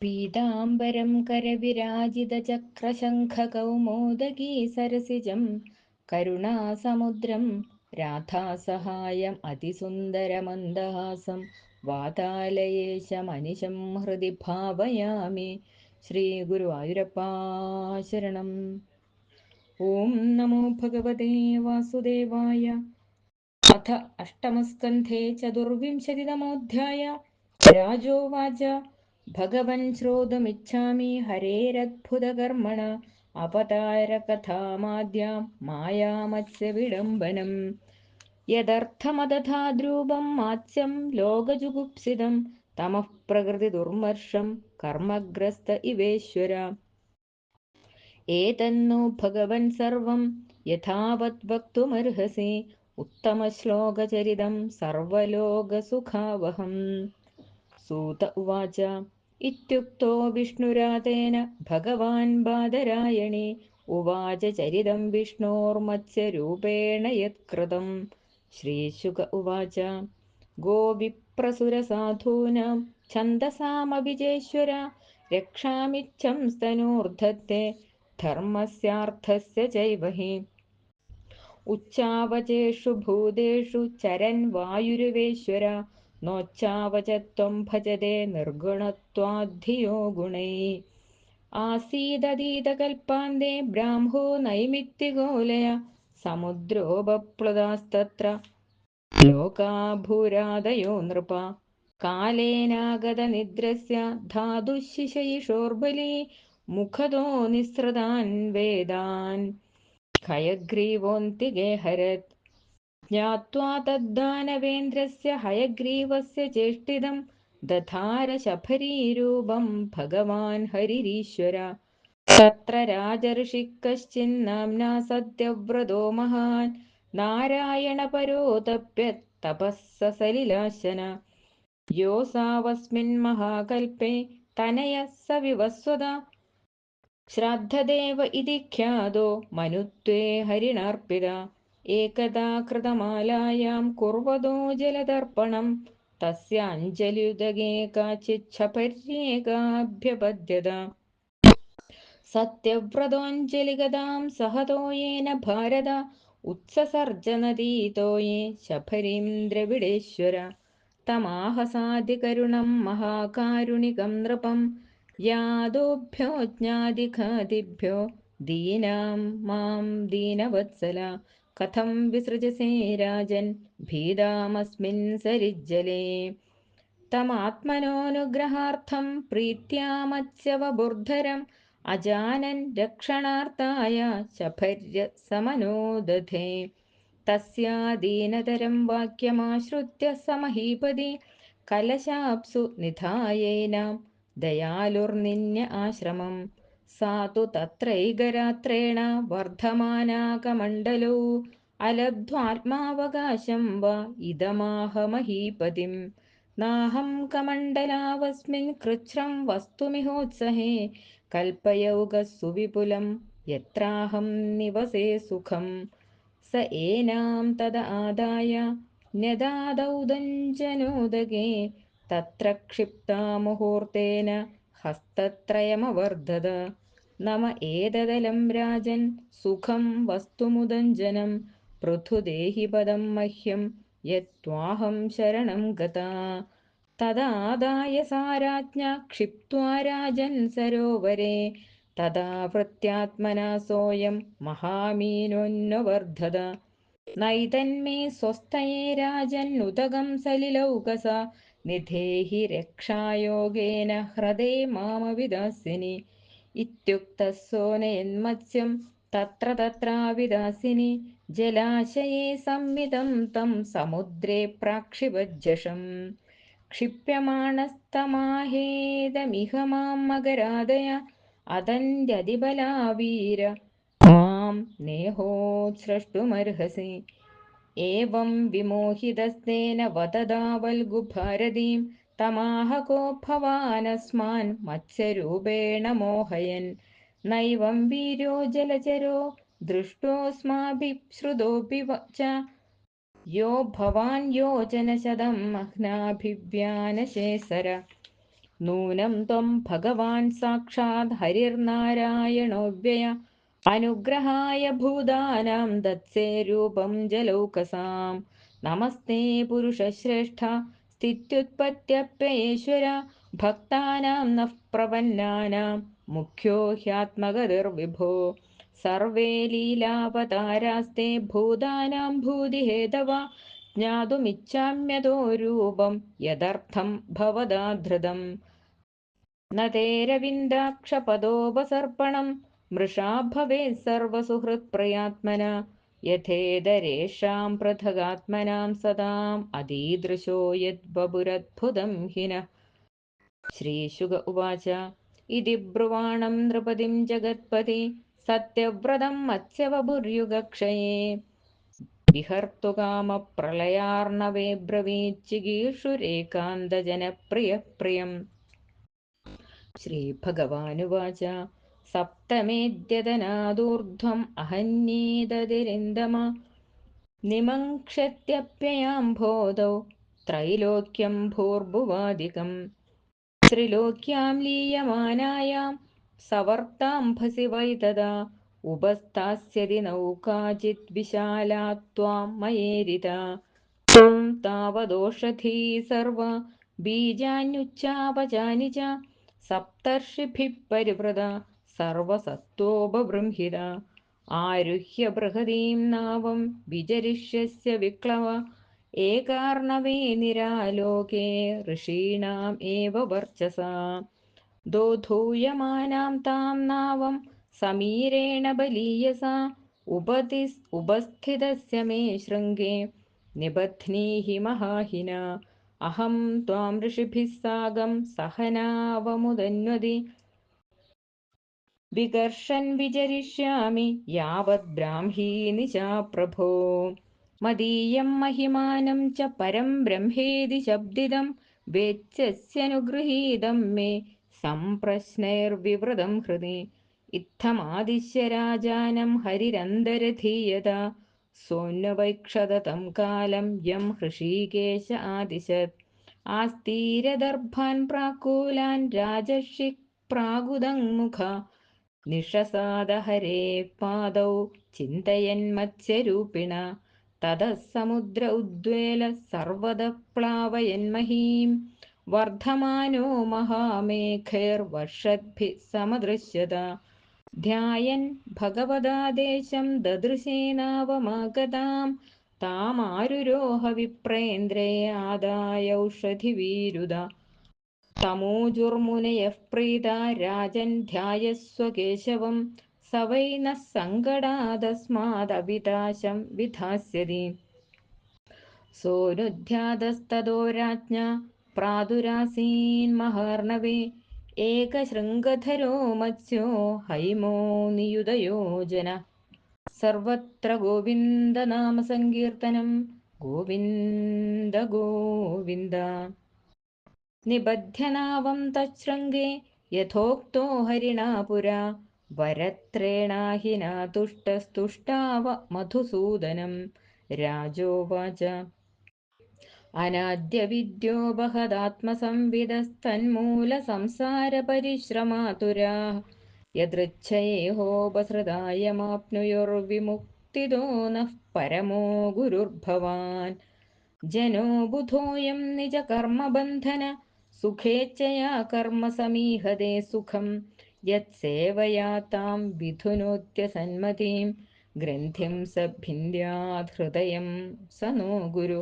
പീതാംബരം करविराजितचक्रशङ्खकौमोदगी सरसिजं करुणासमुद्रं राधासहायम् अतिसुन्दरमन्दहासं वातालयेशमनिशं हृदि भावयामि. श्रीगुरुवायुरप्पा शरणम्. ॐ नमो भगवते वासुदेवाय. अथ अष्टमस्कन्धे चतुर्विंशतितमोऽध्याय. राजोवाच भगवन् श्रोतुमिच्छामि हरेरद्भुतकर्मण अवतारकथामाद्यां मायामत्स्य विडम्बनम् यदर्थमदथाद्रूपं मात्स्यं लोकजुगुप्सितं तमः प्रकृतिदुर्मर्षं कर्मग्रस्त इवेश्वर एतन्नो भगवन् सर्वं यथावत् वक्तुमर्हसि उत्तमश्लोकचरितं सर्वलोकसुखावहम्। सूत उवाच इत्युक्तो विष्णुरातेन भगवान् बादरायणे उवाच चरितं विष्णोर्मत्स्यरूपेण यत्कृतं। श्रीशुक उवाच गोविप्रसुरसाधूनां छन्दसामभिजेश्वर रक्षामिच्छंस्तनूर्धत्ते धर्मस्यार्थस्य चैव हि उच्चावचेषु भूतेषु चरन् वायुर्वेश्वर नोच्चावच त्वं भजते निर्गुणत्वाद्धियो गुणैः आसीदतीतकल्पान्ते ब्राह्मो नैमित्तिकोलय समुद्रोपप्लुतास्तत्र लोका भूरादयो नृप कालेनागतनिद्रस्य धातुशिशयिषोर्बली मुखतो निःसृतान् वेदान् हयग्रीवोऽन्तिके हरत् ज्ञात्वा तद्दानवेन्द्रस्य हयग्रीवस्य चेष्टितं दधार शफरीरूपं भगवान् हरिरीश्वर तत्र राजर्षिः कश्चिन्नाम्ना सत्यव्रतो महान् नारायणपरो तप्यत्तपः सलिलाशन योऽसावस्मिन् महाकल्पे तनयः स विवस्वत श्राद्धदेव इति ख्यातो मनुत्वे हरिणार्पिता एकदा कृतमालायां कुर्वतो जलतर्पणं तस्य अञ्जलियुदके काचिच्छपर्येकाभ्यपद्यत सत्यव्रतोऽञ्जलिगदां सहतो येन भारत उत्ससर्जनतीतो ये शफरीं द्रविडेश्वर तमाहसादिकरुणं महाकारुणिकं नृपं यादोभ्यो ज्ञादिघादिभ्यो दीनां मां दीनवत्सल कथं विसृजसे राजन् भीदामस्मिन् सरिज्जले तमात्मनोऽनुग्रहार्थं प्रीत्या मत्स्यवबुर्धरम् अजानन् रक्षणार्थाय शफर्य समनोदधे तस्यादीनतरं वाक्यमाश्रुत्य समहीपति कलशाप्सु निधायैनां दयालुर्निन्य आश्रमं सा तु तत्रैकरात्रेण वर्धमानाकमण्डलौ अलब्ध्वात्मावकाशं वा इदमाह महीपतिं नाहं कमण्डलावस्मिन् कृच्छ्रं वस्तुमिहोत्सहे कल्पयौकः सुविपुलं यत्राहं निवसे सुखम् स एनां तद आदाय न्यदादौदञ्जनोदके तत्र क्षिप्ता मुहूर्तेन हस्तत्रयमवर्धत नम एतदलं राजन् सुखं वस्तुमुदञ्जनं पृथुदेहि पदं मह्यं यत्त्वाहं शरणं गता तदादाय सा राज्ञा क्षिप्त्वा राजन् सरोवरे तदा भृत्यात्मना सोऽयं महामीनोन्नवर्धत नैतन्मे स्वस्थये राजन्नुदगं सलिलौकसा निधेहि रक्षायोगेन ह्रदे मामविदासिनि इत्युक्तः सोऽनयन्मत्स्यं तत्र तत्राविदासिनि जलाशये संवितं तं समुद्रे प्राक्षिपज्जषम् क्षिप्यमाणस्तमाहेदमिह मां मकरादय अदन्त्यदिबला वीर मां नेहोत्स्रष्टुमर्हसि एवं विमोहितस्तेन वददावल्गुभारतीं तमाह को भवानस्मान् मत्स्यरूपेण मोहयन् नैवं वीरो जलचरो दृष्टोऽस्माभिः श्रुतोऽपि च यो भवान् योजनशतं मह्नाभिव्यानशेसर നൂനം ത്വം ഭഗവാൻ സാക്ഷാത് ഹരിർനാരായണോऽവ്യയ അനുഗ്രഹായ ഭൂതാനാം ദത്സേ രൂപം ജലൗകസാം നമസ്തേ പുരുഷശ്രേഷ്ഠ സ്ഥിത്യുത്പത്യപ്യയേശ്വര ഭക്താനാം നഃ പ്രപന്നാനാം മുഖ്യോ ഹ്യാത്മഗതിർവിഭോ സർവേ ലീലാവതാരാസ്തേ ഭൂതാനാം ഭൂതിഹേതവ ജ്ഞാതുമിച്ഛാമ്യതോ രൂപം യദർത്ഥം ഭവതാ ധൃതം ന തേരവിന്ദാക്ഷപദോപസർപ്പണം മൃഷാ ഭവേത് സർവസുഹൃത്പ്രയാത്മന യഥേതരേഷാം പൃഥഗാത്മനാം സദാം അതീദൃശോ യദ്ബപുരദ്ഭുതം ഹിന. ശ്രീശുക ഉവാച ഇതി ബ്രുവാണം നൃപതിം ജഗത്പതി സത്യവ്രതം മത്സ്യവപുര്യുഗക്ഷയേ വിഹർത്തുകാമപ്രളയാർണവേ ബ്രവീച്ചിഗീഷുരേകാന്തജനപ്രിയപ്രിയം. ശ്രീഭഗവാനുവാച സപ്തമേദ്യതനാദൂർധ്വം അഹന്യേതതിരിन्दम നിമങ്ക്ഷത്യപ്യയാംഭോധൗ ത്രൈലോക്യം ഭൂർഭുവാദികം ത്രിലോക്യാം ലീയമാനായാം സവർത്താംഭസി വൈ തദാ ഉപസ്ഥാസ്യതി നൗകാചിത് വിശാലാ ത്വാം മയേരിതാ ത്വം താവദോഷധീ സർവ ബീജാന്യുച്ചാവചാനി ച സപ്തർഷിഭിഃ പരിവൃത സർവസത്വോപബൃംഹിത ആരുഹ്യ ബൃഹതീം നാവം വിചരിഷ്യസ്യ വിക്ലവ ഏകാർണവേ നിരാലോകേ ഋഷീണാം ഏവ വർച്ചസാ ദോധൂയമാനാം താം നാവം സമീരേണ ബലീയസാ ഉപസ്ഥിതസ്യ മേ ശൃംഗേ നിബധ്നീहि മഹാഹിന അഹം ത്വാം ഋഷിഭിः സാഗം സഹനാവമുദന്വതി വികർഷൻ വിചരിഷ്യാമി യാവത് ബ്രാഹ്മീ ചാപ്രഭോ മദീയം മഹിമാനം ച പരം ബ്രഹ്മേതി ശബ്ദിതം വേത്സ്യനുഗൃഹീതം മേ സംപ്രശ്നൈർവിവൃതം ഹൃദി ഇത്തമാദിശ്യ രാജാനം ഹരിരന്തരധീയത സോന്വൈക്ഷത തം കാലം യം ഹൃഷീകേശ ആദിശത് ആസ്തീരദർഭാൻ പ്രാകൂലാൻ രാജർഷി പ്രാഗുദങ്മുഖ നിഷസാദ ഹരേ പാദൗ ചിന്തയന്മത്സ്യരൂപിണ തതഃ സമുദ്ര ഉദ്വേല സർവതഃ പ്ലാവയന്മഹീം വർദ്ധമാനോ മഹാമേഘൈർവർഷദ്ഭിः സമദൃശ്യത ധ്യായൻ ഭഗവദാദേശം ദദൃശേനാവമാഗതാം താമാരുരോഹ വിപ്രേന്ദ്രേ ആദായൗഷധിവീരുത തമൂജുർമുനയഃ പ്രീതാ രാജൻ ധ്യായസ്വ കേശവം സ വൈ നഃ സങ്കടാദസ്മാദവിതാശം വിധാസ്യതി സോനുധ്യാതസ്തതോ രാജ്ഞാ പ്രാദുരാസീന്മഹാർണവേ ഏകശൃംഗധരോ മത്സ്യോ ഹൈമോ നിയുതയോജന സർവത്ര ഗോവിന്ദനാമസങ്കീർത്തനം ഗോവിന്ദ ഗോവിന്ദ നിബധ്യനാവം തച്ഛൃംഗേ യഥോക്തോ ഹരിണാ പുരാ വരത്രേണാഹിനാ തുഷ്ടസ്തുഷ്ടാവ മധുസൂദനം രാജോവാച അനാദ്യവിദ്യോ ബഹദാത്മസംവിദസ്തന്മൂലസംസാരപരിശ്രമാതുരാः യദൃച്ഛയേഹോപസൃതായമാപ്നുയുർവിമുക്തിദോ നഃ പരമോ ഗുരുർഭവാൻ ജനോ ബുധോയം നിജകർമ്മബന്ധന സുഖേച്ഛയാ കർമ്മസമീഹതേ സുഖം യത്സേവയാ താം വിധുനോത്യസന്മതീം ഗ്രന്ഥിം സ ഭിന്ദ്യാത് ഹൃദയം സ നോ ഗുരു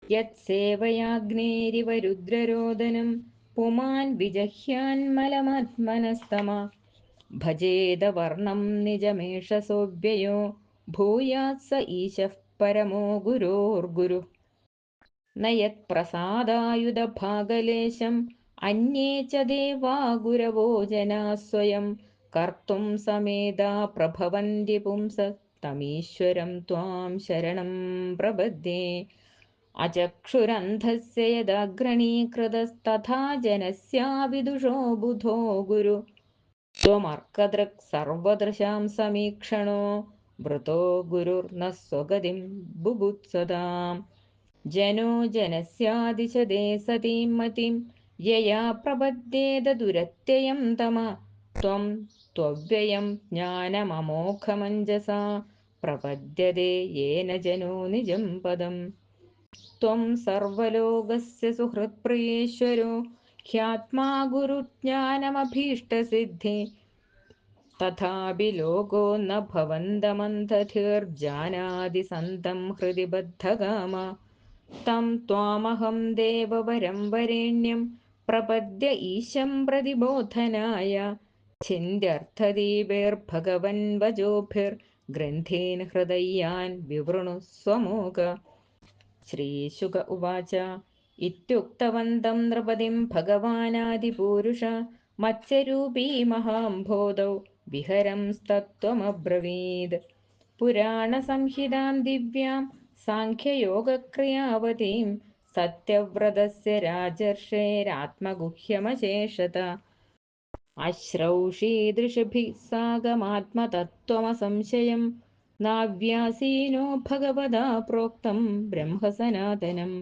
യത്സേവയാഗ്നേരിവ രുദ്രരോദനം പുമാൻ വിജഹ്യാന്മലമാത്മനസ്തമ ഭജേദവർണം നിജമേഷസോऽവ്യയോ ഭൂയാത് സ ഈശഃ പരമോ ഗുരോർഗുരു ന യത്പ്രസാദായുധഭാഗലേശം അന്യേ ച ദേവാ ഗുരവോ ജനാഃ സ്വയം കർത്തും സമേതാ പ്രഭവന്തി പുംസഃ തമീശ്വരം ത്വാം ശരണം പ്രപദ്യേ അചക്ഷുരന്ധസ്യ യദാഗ്രണീകൃതസ്തഥാ ജനസ്യാവിദുഷോ ബുധോ ഗുരു ത്വമർക്കദൃക് സർവദൃശാം സമീക്ഷണോ വൃതോ ഗുരുർന സ്വഗതിം ബുഭുത്സതാം ജനോ ജനസ്യാദിശതേ സതീം മതിം यया प्रपद्येत दुरत्ययं तम त्वं त्वव्ययं ज्ञानममोघमञ्जसा प्रपद्यते येन जनो निजं पदम् त्वं सर्वलोकस्य सुहृत्प्रियेश्वरो ह्यात्मा गुरुज्ञानमभीष्टसिद्धे तथापि लोको न भवन्तमन्धधिर्जानाति सन्तं हृदि बद्धकाम तं त्वामहं देववरं वरेण्यं प्रपद्य ईशं प्रतिबोधनाय छिन्द्यर्थदीपैर्भगवन् वचोभिर्ग्रन्थेन हृदयान् विवृणु स्वमोक श्रीशुक उवाच इत्युक्तवन्तं नृपतिं भगवानादिपूरुष मत्स्यरूपी महाम्भोधौ विहरंस्तत्त्वमब्रवीत् पुराणसंहितां दिव्यां साङ्ख्ययोगक्रियावतीं सत्यव्रतस्य राजर्षेरात्मगुह्यमशेषत अश्रौषीदृशभिः साकमात्मतत्त्वमसंशयं नाव्यासीनो भगवता प्रोक्तं ब्रह्मसनातनम्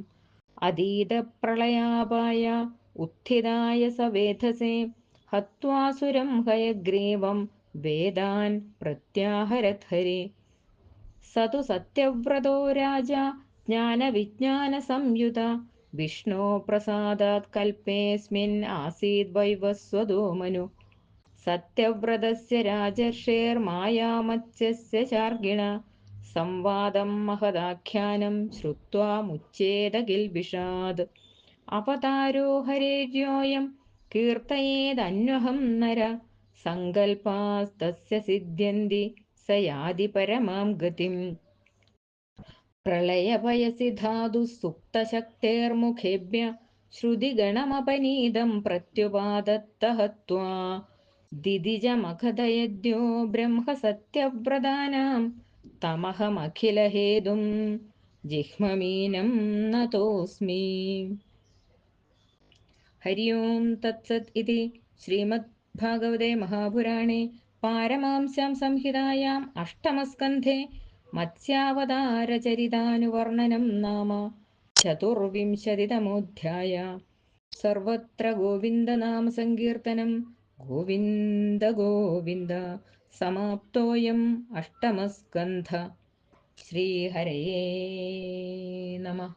अतीतप्रलयापाय उत्थिताय स वेधसे हत्वासुरं हयग्रीवं वेदान् प्रत्याहरत्हरे स तु सत्यव्रतो राजा ज्ञानविज्ञानसंयुत विष्णो प्रसादात् कल्पेऽस्मिन् आसीद् वैवस्वतो मनु सत्यव्रतस्य राजर्षेर्मायामत्स्यस्य चार्गिण संवादं महदाख्यानं श्रुत्वा मुच्येत किल्बिषात् अवतारो हरेर्योऽयं कीर्तयेदन्वहं नर सङ्कल्पास्तस्य सिद्ध्यन्ति स याति परमां गतिम् प्रलयभयसि धातुः सुप्तशक्तेर्मुखेभ्य श्रुतिगणमपनीतं प्रत्युपादत्तः त्वा दिदिजमखदयद्यो ब्रह्मसत्यव्रतानां तमहमखिलहेतुं जिह्ममीनं नतोऽस्मि हरि ओं तत्सत् इति श्रीमद्भागवते महापुराणे पारमांस्यां संहितायाम् अष्टमस्कन्धे मत्स्यावतारचरितानुवर्णनं नाम चतुर्विंशतितमोऽध्याय सर्वत्र गोविन्दनामसङ्कीर्तनं गोविन्द गोविन्द समाप्तोऽयम् अष्टमस्कन्ध श्रीहरये नमः।